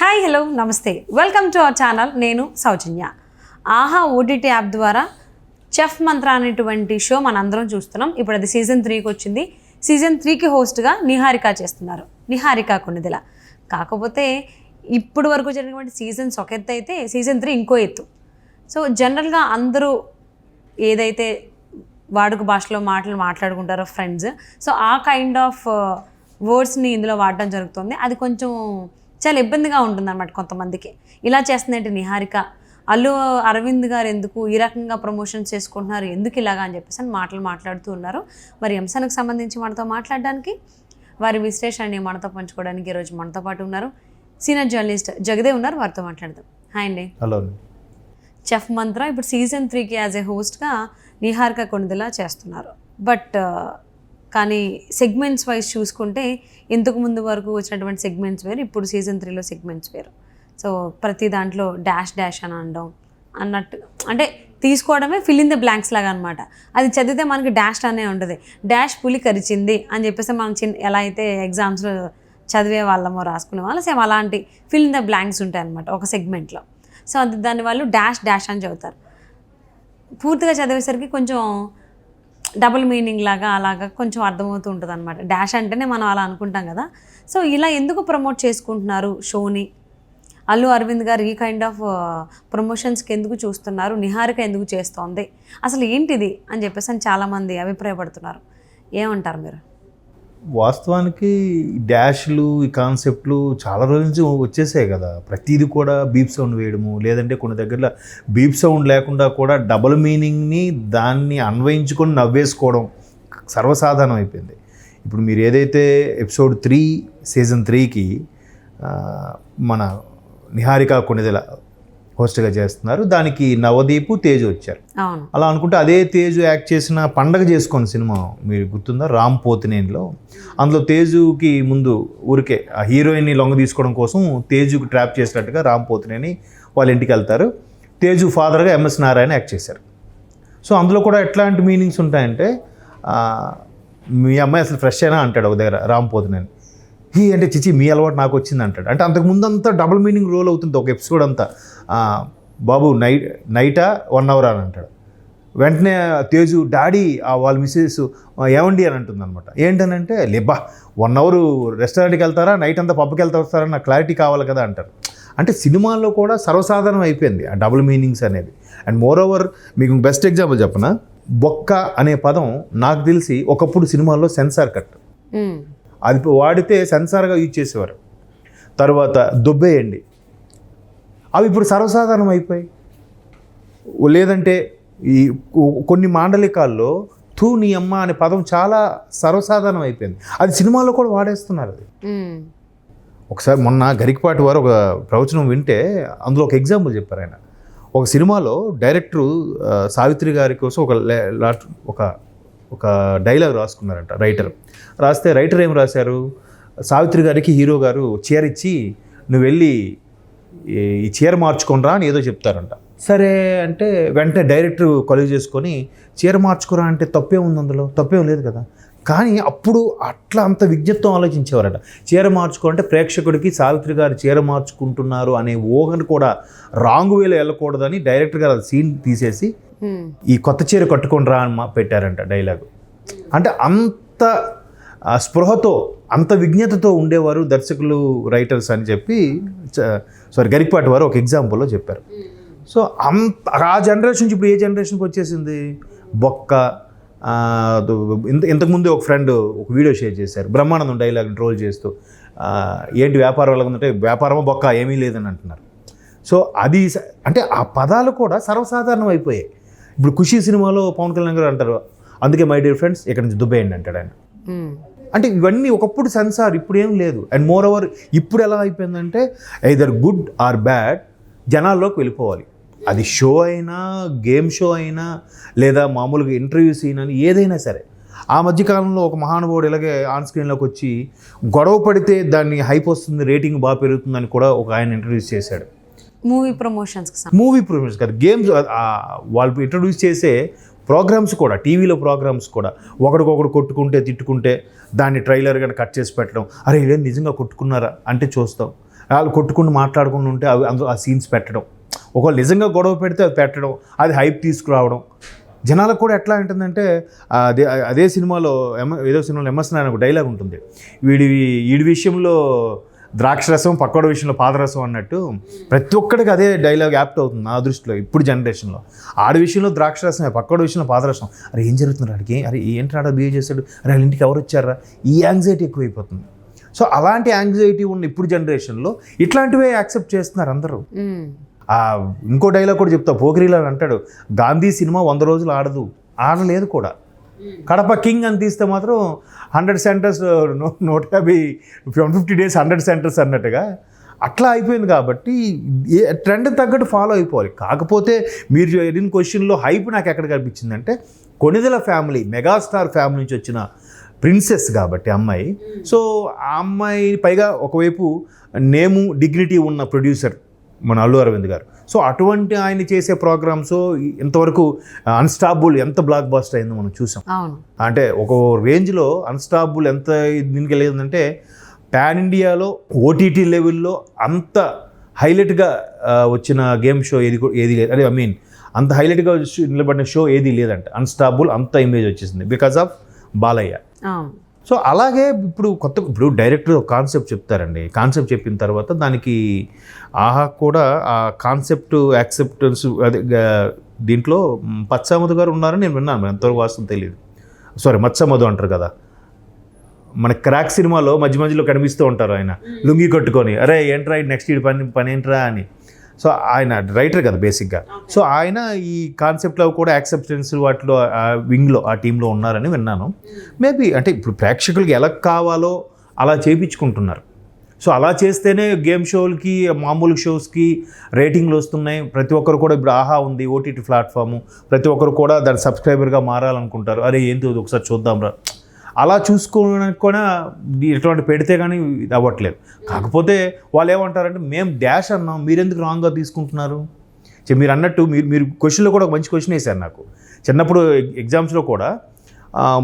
Hi hello నమస్తే welcome to our channel. నేను సౌజన్య. ఆహా ఓటీటీ యాప్ ద్వారా చెఫ్ మంత్ర అనేటువంటి షో మనందరం చూస్తున్నాం. ఇప్పుడు అది సీజన్ 3కి వచ్చింది. సీజన్ 3కి హోస్ట్గా నిహారిక చేస్తున్నారు. నిహారిక కొణిదెల. కాకపోతే ఇప్పుడు వరకు జరిగినటువంటి సీజన్స్ ఒక ఎత్తు అయితే సీజన్ 3 ఇంకో ఎత్తు. సో జనరల్గా అందరూ ఏదైతే వాడుక భాషలో మాట్లాడుకుంటారో ఫ్రెండ్స్, సో ఆ కైండ్ ఆఫ్ వర్డ్స్ని ఇందులో వాడడం జరుగుతుంది. అది కొంచెం చాలా ఇబ్బందిగా ఉంటుంది అన్నమాట కొంతమందికి. ఇలా చేస్తుందంటే నిహారిక, అల్లు అరవింద్ గారు ఎందుకు ఈ రకంగా ప్రమోషన్స్ చేసుకుంటున్నారు, ఎందుకు ఇలాగా అని చెప్పేసి అని మాట్లాడుతూ ఉన్నారు. మరి అంశానికి సంబంధించి మనతో మాట్లాడడానికి, వారి విశ్లేషణని మనతో పంచుకోవడానికి ఈరోజు మనతో పాటు ఉన్నారు సీనియర్ జర్నలిస్ట్ జగదేవ్ ఉన్నారు. వారితో మాట్లాడదాం. హాయ్ అండి. హలో. చెఫ్ మంత్ర ఇప్పుడు సీజన్ 3కి యాజ్ ఏ హోస్ట్గా నిహారిక కొణిదెల చేస్తున్నారు. బట్ కానీ సెగ్మెంట్స్ వైజ్ చూసుకుంటే ఇంతకు ముందు వరకు వచ్చినటువంటి సెగ్మెంట్స్ వేరు, ఇప్పుడు సీజన్ 3లో సెగ్మెంట్స్ వేరు. సో ప్రతి దాంట్లో డాష్ అని అనడం అన్నట్టు, అంటే తీసుకోవడమే ఫిల్ ఇన్ ద బ్లాంక్స్ లాగా అనమాట. అది చదివితే మనకి డాష్ అనే ఉంటుంది. డాష్ పులి కరిచింది అని చెప్పేసి మనం ఎలా అయితే ఎగ్జామ్స్లో చదివే వాళ్ళమో రాసుకునే వాళ్ళం, సేమ్ అలాంటి ఫిల్ ఇన్ ద బ్లాంక్స్ ఉంటాయి అనమాట ఒక సెగ్మెంట్లో. సో అది దాని వాళ్ళు డాష్ అని చదువుతారు. పూర్తిగా చదివేసరికి కొంచెం డబుల్ మీనింగ్ లాగా అలాగా కొంచెం అర్థమవుతూ ఉంటుంది అనమాట. డాష్ అంటేనే మనం అలా అనుకుంటాం కదా. సో ఇలా ఎందుకు ప్రమోట్ చేసుకుంటున్నారు షోని? అల్లు అరవింద్ గారు ఈ కైండ్ ఆఫ్ ప్రమోషన్స్కి ఎందుకు చూస్తున్నారు, నిహారిక ఎందుకు చేస్తోంది, అసలు ఏంటిది అని చెప్పేసి అని చాలామంది అభిప్రాయపడుతున్నారు. ఏమంటారు మీరు? వాస్తవానికి డాష్లు ఈ కాన్సెప్ట్లు చాలా రోజుల నుంచి వచ్చేసాయి కదా. ప్రతిదీ కూడా బీప్ సౌండ్ వేయడము, లేదంటే కొన్ని దగ్గరలో బీప్ సౌండ్ లేకుండా కూడా డబుల్ మీనింగ్ని దాన్ని అన్వయించుకొని నవ్వేసుకోవడం సర్వసాధారణం అయిపోయింది. ఇప్పుడు మీరు ఏదైతే ఎపిసోడ్ 3 సీజన్ 3కి మన నిహారిక కొణిదెల హోస్ట్గా చేస్తున్నారు. దానికి నవదీప్ తేజు వచ్చారు. అలా అనుకుంటే అదే తేజు యాక్ట్ చేసిన పండగ చేసుకున్న సినిమా మీరు గుర్తుందా, రామ్ పోతినేనిలో. అందులో తేజుకి ముందు ఊరికే ఆ హీరోయిన్ని లొంగ తీసుకోవడం కోసం తేజుకి ట్రాప్ చేసినట్టుగా రామ్ పోతినేని వాళ్ళ ఇంటికి వెళ్తారు. తేజు ఫాదర్గా ఎంఎస్ నారాయణ యాక్ట్ చేశారు. సో అందులో కూడా ఎట్లాంటి మీనింగ్స్ ఉంటాయంటే, మీ అమ్మాయి అసలు ఫ్రెష్ అయినా అంటాడు ఒక దగ్గర రామ్ పోతినేని. అంటే చిచి మీ అలవాటు నాకు వచ్చింది అంటాడు. అంటే అంతకుముందు అంతా డబుల్ మీనింగ్ రోల్ అవుతుంది ఒక ఎపిసోడ్ అంతా. బాబు నైటా 1 hour అని అంటాడు. వెంటనే తేజు డాడీ వాళ్ళ మిస్సెస్ ఏమండి అని అంటుంది అనమాట. ఏంటనంటే లేబా 1 hour రెస్టారెంట్కి వెళ్తారా, నైట్ అంతా పబ్కి వెళ్తారా, నాకు క్లారిటీ కావాలి కదా అంటారు. అంటే సినిమాల్లో కూడా సర్వసాధారణం అయిపోయింది ఆ డబుల్ మీనింగ్స్ అనేది. అండ్ మోర్ ఓవర్ మీకు బెస్ట్ ఎగ్జాంపుల్ చెప్పనా, బొక్క అనే పదం నాకు తెలిసి ఒకప్పుడు సినిమాల్లో సెన్సార్ కట్, అది వాడితే సెన్సార్గా యూజ్ చేసేవారు. తర్వాత దొబ్బేయండి, అవి ఇప్పుడు సర్వసాధారణం అయిపోయి. లేదంటే ఈ కొన్ని మాండలికాల్లో తూ నీ అమ్మ అనే పదం చాలా సర్వసాధారణం అయిపోయింది. అది సినిమాల్లో కూడా వాడేస్తున్నారు. అది ఒకసారి మొన్న గరికపాటి వారు ఒక ప్రవచనం వింటే అందులో ఒక ఎగ్జాంపుల్ చెప్పారు. ఆయన ఒక సినిమాలో డైరెక్టరు సావిత్రి గారి కోసం ఒక డైలాగ్ రాసుకున్నారంట. రాస్తే రైటర్ ఏం రాశారు, సావిత్రి గారికి హీరో గారు చీర ఇచ్చి నువ్వు వెళ్ళి ఈ చీర మార్చుకోనరా అని ఏదో చెప్తారంట. సరే అంటే వెంటనే డైరెక్టర్ కొలిగ్ చేసుకొని చీర మార్చుకోరా అంటే తప్పే ఉంది, అందులో తప్పేం లేదు కదా. కానీ అప్పుడు అట్లా అంత విజ్ఞప్తం ఆలోచించేవారట. చీర మార్చుకోవాలంటే ప్రేక్షకుడికి సావిత్రి గారు చీర మార్చుకుంటున్నారు అనే ఊహను కూడా రాంగ్ వేలో వెళ్ళకూడదని డైరెక్టర్ గారు అది సీన్ తీసేసి ఈ కొత్త చీర కట్టుకొని రా అని పెట్టారంట డైలాగు. అంటే అంత స్పృహతో అంత విజ్ఞతతో ఉండేవారు దర్శకులు, రైటర్స్ అని చెప్పి గరికపాటి వారు ఒక ఎగ్జాంపుల్లో చెప్పారు. సో ఆ జనరేషన్ నుంచి ఇప్పుడు ఏ జనరేషన్కి వచ్చేసింది బొక్క. ఇంతకుముందు ఒక ఫ్రెండ్ ఒక వీడియో షేర్ చేశారు, బ్రహ్మానందం డైలాగ్ ట్రోల్ చేస్తూ, ఏంటి వ్యాపారం ఎలా ఉందంటే వ్యాపారమో బొక్క ఏమీ లేదని అంటున్నారు. సో అది అంటే ఆ పదాలు కూడా సర్వసాధారణం అయిపోయాయి. ఇప్పుడు ఖుషీ సినిమాలో పవన్ కళ్యాణ్ గారు అంటారు, అందుకే మై డియర్ ఫ్రెండ్స్ ఇక్కడ నుంచి దుబ్బేయండి అంటాడు ఆయన. అంటే ఇవన్నీ ఒకప్పుడు సెన్సార్, ఇప్పుడు ఏం లేదు. అండ్ మోర్ ఓవర్ ఇప్పుడు ఎలా అయిపోయిందంటే ఐదర్ గుడ్ ఆర్ బ్యాడ్ జనాల్లోకి వెళ్ళిపోవాలి. అది షో అయినా, గేమ్ షో అయినా, లేదా మామూలుగా ఇంటర్వ్యూస్ అయినా, ఏదైనా సరే. ఆ మధ్యకాలంలో ఒక మహానుభావుడు ఇలాగే ఆన్ స్క్రీన్లోకి వచ్చి గొడవ పడితే దాన్ని హైప్ వస్తుంది, రేటింగ్ బాగా పెరుగుతుందని కూడా ఒక ఆయన ఇంట్రడ్యూస్ చేశాడు. మూవీ ప్రమోషన్స్ కాదు, గేమ్స్ వాళ్ళు ఇంట్రడ్యూస్ చేసే ప్రోగ్రామ్స్ కూడా, టీవీలో ప్రోగ్రామ్స్ కూడా ఒకడికొకడు కొట్టుకుంటే తిట్టుకుంటే దాన్ని ట్రైలర్ కానీ కట్ చేసి పెట్టడం, అరే ఇదేం నిజంగా కొట్టుకున్నారా అంటే చూస్తాం, వాళ్ళు కొట్టుకుని మాట్లాడుకుని ఉంటే అవి అందులో ఆ సీన్స్ పెట్టడం, ఒకవేళ నిజంగా గొడవ పెడితే అది పెట్టడం, అది హైప్ తీసుకురావడం. జనాలకు కూడా ఎట్లా ఉంటుందంటే అదే సినిమాలో ఏదో సినిమాలో ఎంఎస్ నారాయణ ఒక డైలాగ్ ఉంటుంది, వీడి విషయంలో ద్రాక్షరసం పక్కోడి విషయంలో పాదరసం అన్నట్టు ప్రతి ఒక్కడికి అదే డైలాగ్ యాప్ట్ అవుతుంది నా దృష్టిలో ఇప్పుడు జనరేషన్లో. ఆడి విషయంలో ద్రాక్షరసమే, పక్కోడి విషయంలో పాదరసం. అరే ఏం జరుగుతుంది ఆడికి, అరే ఏంటి ఆడ బిహేవ్ చేశాడు, అరే వాళ్ళ ఇంటికి ఎవరు వచ్చారా, ఈ యాంగ్జైటీ ఎక్కువైపోతుంది. సో అలాంటి యాంగ్జైటీ ఉన్న ఇప్పుడు జనరేషన్లో ఇట్లాంటివే యాక్సెప్ట్ చేస్తున్నారు అందరూ. ఇంకో డైలాగ్ కూడా చెప్తా, పోకిరీలా అంటాడు, గాంధీ సినిమా 100 రోజులు ఆడలేదు కూడా, కడప కింగ్ అని తీస్తే మాత్రం 100 సెంటర్స్ 150 150 days 100 సెంటర్స్ అన్నట్టుగా అట్లా అయిపోయింది. కాబట్టి ట్రెండ్ తగ్గట్టు ఫాలో అయిపోవాలి. కాకపోతే మీరు ఎడిన క్వశ్చన్లో హైప్ నాకు ఎక్కడ కనిపించిందంటే, కొణిదెల ఫ్యామిలీ మెగాస్టార్ ఫ్యామిలీ నుంచి వచ్చిన ప్రిన్సెస్ కాబట్టి అమ్మాయి. సో ఆ అమ్మాయి పైగా ఒకవైపు నేము డిగ్నిటీ ఉన్న ప్రొడ్యూసర్ మన అల్లు అరవింద్ గారు. సో అటువంటి ఆయన చేసే ప్రోగ్రామ్స్ ఇంతవరకు అన్స్టాపుల్ ఎంత బ్లాక్ బస్టర్ అయిందో మనం చూసాం. అంటే ఒక రేంజ్లో అన్స్టాపుల్ ఎంత దీనికి లేదంటే పాన్ ఇండియాలో ఓటీటీ లెవెల్లో అంత హైలైట్గా వచ్చిన గేమ్ షో ఏది లేదు. అదే అంత హైలైట్గా నిలబడిన షో ఏది లేదంట. అన్స్టాపుల్ అంత ఇమేజ్ వచ్చేసింది బికాస్ ఆఫ్ బాలయ్య. సో అలాగే ఇప్పుడు డైరెక్టర్ ఒక కాన్సెప్ట్ చెప్తారండి. కాన్సెప్ట్ చెప్పిన తర్వాత దానికి ఆహా కూడా ఆ కాన్సెప్ట్ యాక్సెప్టెన్స్ అదే దీంట్లో పచ్చామధు గారు ఉన్నారని నేను విన్నాను, ఎంతవరకు వాస్తవం తెలియదు. మత్సమధు అంటారు కదా, మన క్రాక్ సినిమాలో మధ్యలో కనిపిస్తూ ఉంటారు ఆయన లుంగి కట్టుకొని, అరే ఏంట్రా నెక్స్ట్ ఈ పని ఏంట్రా అని. సో ఆయన రైటర్ కదా బేసిక్గా. సో ఆయన ఈ కాన్సెప్ట్లో కూడా యాక్సెప్టెన్స్ వాటిలో వింగ్లో ఆ టీంలో ఉన్నారని విన్నాను. మేబీ అంటే ఇప్పుడు ప్రేక్షకులకి ఎలా కావాలో అలా చేయించుకుంటున్నారు. సో అలా చేస్తేనే గేమ్ షోలకి మామూలు షోస్కి రేటింగ్లు వస్తున్నాయి. ప్రతి ఒక్కరు కూడా ఇప్పుడు ఆహా ఉంది ఓటీటీ ప్లాట్ఫాము, ప్రతి ఒక్కరు కూడా దాని సబ్స్క్రైబర్గా మారాలనుకుంటారు. అరే ఏంటి ఒకసారి చూద్దాంరా అలా చూసుకోవడానికి కూడా ఇటువంటి పెడితే కానీ ఇది అవ్వట్లేదు. కాకపోతే వాళ్ళు ఏమంటారంటే మేము డాష్ అన్నాం, మీరెందుకు రాంగ్గా తీసుకుంటున్నారు. మీరు అన్నట్టు మీరు క్వశ్చన్లో కూడా ఒక మంచి క్వశ్చన్ వేశారు నాకు. చిన్నప్పుడు ఎగ్జామ్స్లో కూడా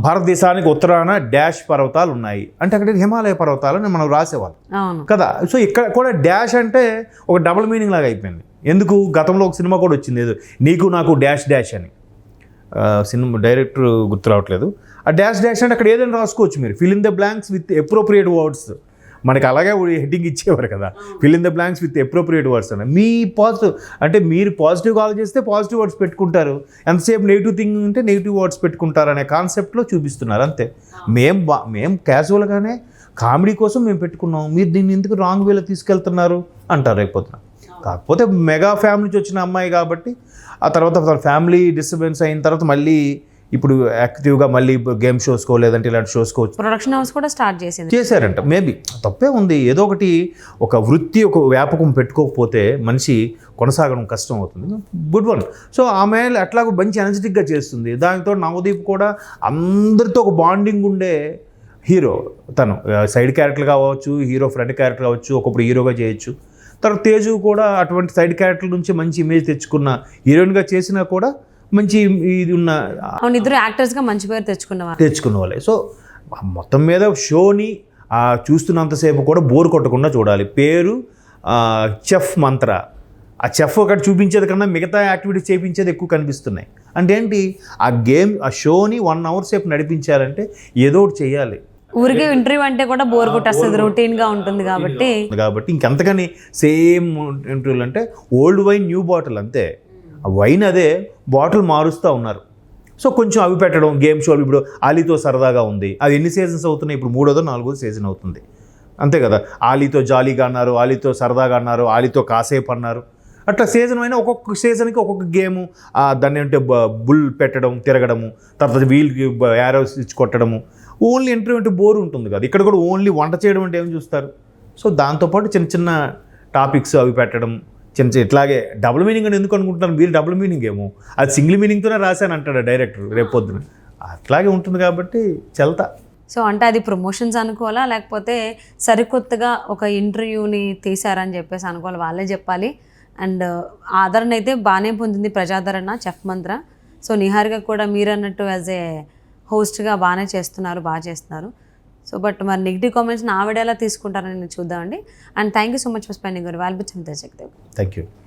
భారతదేశానికి ఉత్తరాన డాష్ పర్వతాలు ఉన్నాయి అంటే అక్కడ హిమాలయ పర్వతాలని మనం రాసేవాళ్ళం కదా. సో ఇక్కడ కూడా డాష్ అంటే ఒక డబుల్ మీనింగ్ లాగా అయిపోయింది. ఎందుకు గతంలో ఒక సినిమా కూడా వచ్చింది ఏదో నీకు నాకు డాష్ అని, సినిమా డైరెక్టర్ గుర్తు రావట్లేదు. ఆ డాష్ అంటే అక్కడ ఏదైనా రాసుకోవచ్చు మీరు, fill in the blanks with appropriate words. మనకి అలాగే హెడ్డింగ్ ఇచ్చేవారు కదా, fill in the blanks with appropriate words అని. మీ పాజిటివ్ అంటే మీరు పాజిటివ్ ఆలోచిస్తే పాజిటివ్ వర్డ్స్ పెట్టుకుంటారు, ఎంతసేపు నెగిటివ్ థింగ్ ఉంటే నెగిటివ్ వర్డ్స్ పెట్టుకుంటారు అనే కాన్సెప్ట్లో చూపిస్తున్నారు అంతే. మేము క్యాజువల్గానే కామెడీ కోసం మేము పెట్టుకున్నాం, మీరు దీన్ని ఎందుకు రాంగ్ వేలో తీసుకెళ్తున్నారు అంటారు అయిపోతున్నా. కాకపోతే మెగా ఫ్యామిలీ నుంచి వచ్చిన అమ్మాయి కాబట్టి ఆ తర్వాత ఫ్యామిలీ డిస్టర్బెన్స్ అయిన తర్వాత మళ్ళీ ఇప్పుడు యాక్టివ్గా మళ్ళీ గేమ్ షోస్కో లేదంటే ఇలాంటి షోస్కో ప్రొడక్షన్ హౌస్ కూడా స్టార్ట్ చేశారంట. మేబీ తప్పే ఉంది, ఏదో ఒకటి ఒక వృత్తి ఒక వ్యాపకం పెట్టుకోకపోతే మనిషి కొనసాగడం కష్టం అవుతుంది. Good one. సో ఆమె అట్లాగ మంచి ఎనర్జెటిక్గా చేస్తుంది. దానితో నవదీప్ కూడా అందరితో ఒక బాండింగ్ ఉండే హీరో. తను సైడ్ క్యారెక్టర్ కావచ్చు, హీరో ఫ్రంట్ క్యారెక్టర్ కావచ్చు, ఒకప్పుడు హీరోగా చేయొచ్చు. తర్వాత తేజు కూడా అటువంటి సైడ్ క్యారెక్టర్ నుంచి మంచి ఇమేజ్ తెచ్చుకున్న హీరోయిన్గా చేసినా కూడా మంచి ఇది ఉన్న ఇద్దరు యాక్టర్స్గా మంచి పేరు తెచ్చుకున్న వాళ్ళే. సో మొత్తం మీద షోని చూస్తున్నంతసేపు కూడా బోర్ కొట్టకుండా చూడాలి. పేరు చెఫ్ మంత్ర, ఆ చెఫ్ ఒకటి చూపించేది కన్నా మిగతా యాక్టివిటీస్ చేయించేది ఎక్కువ కనిపిస్తున్నాయి. అంటే ఏంటి, ఆ షోని 1 hour సేపు నడిపించాలంటే ఏదో ఒకటి చేయాలి. ఊరికే ఇంటర్వ్యూ అంటే కూడా బోర్ కొట్టేస్తుంది, రొటీన్గా ఉంటుంది కాబట్టి ఇంకంతకని సేమ్ ఇంటర్వ్యూలు అంటే ఓల్డ్ వైన్ న్యూ బాటిల్ అంతే. వైన్ అదే, బాటిల్ మారుస్తూ ఉన్నారు. సో కొంచెం అవి పెట్టడం గేమ్ షోలు. ఇప్పుడు ఆలీతో సరదాగా ఉంది, అది ఎన్ని సీజన్స్ అవుతున్నాయి, ఇప్పుడు 3వ 4వ సీజన్ అవుతుంది అంతే కదా. ఆలీతో జాలీగా అన్నారు, ఆలీతో సరదాగా అన్నారు, ఆలీతో కాసేపు అన్నారు. అట్లా సీజన్ అయినా ఒక్కొక్క సీజన్కి ఒక్కొక్క గేము, దాన్ని అంటే బుల్ పెట్టడం తిరగడము, తర్వాత వీల్కి యారోస్ ఇచ్చి కొట్టడము. ఓన్లీ ఇంటర్వ్యూ అంటే బోర్ ఉంటుంది కదా. ఇక్కడ కూడా ఓన్లీ వంట చేయడం అంటే ఏమి చూస్తారు. సో దాంతోపాటు చిన్న చిన్న టాపిక్స్ అవి పెట్టడం, ఇట్లాగే డబుల్ మీనింగ్ అని ఎందుకు అనుకుంటున్నారు మీరు. డబుల్ మీనింగ్ ఏమో, అది సింగిల్ మీనింగ్తోనే రాశాను అంటాడు డైరెక్టర్ రేపొద్దున. అట్లాగే ఉంటుంది కాబట్టి చెల్తా. సో అంటే అది ప్రమోషన్స్ అనుకోవాలా, లేకపోతే సరికొత్తగా ఒక ఇంటర్వ్యూని తీశారని చెప్పేసి అనుకోవాలి, వాళ్ళే చెప్పాలి. అండ్ ఆదరణ అయితే బాగానే పొందింది, ప్రజాదరణ చెఫ్ మంత్ర. సో నిహారిక కూడా మీరు అన్నట్టు యాజ్ ఏ హోస్ట్గా బాగా చేస్తున్నారు. సో బట్ మరి నెగిటివ్ కామెంట్స్ని ఆవిడ ఎలా తీసుకుంటారని చూద్దామండి. And thank you so much for spending your valuable time with Jagdev. Thank you.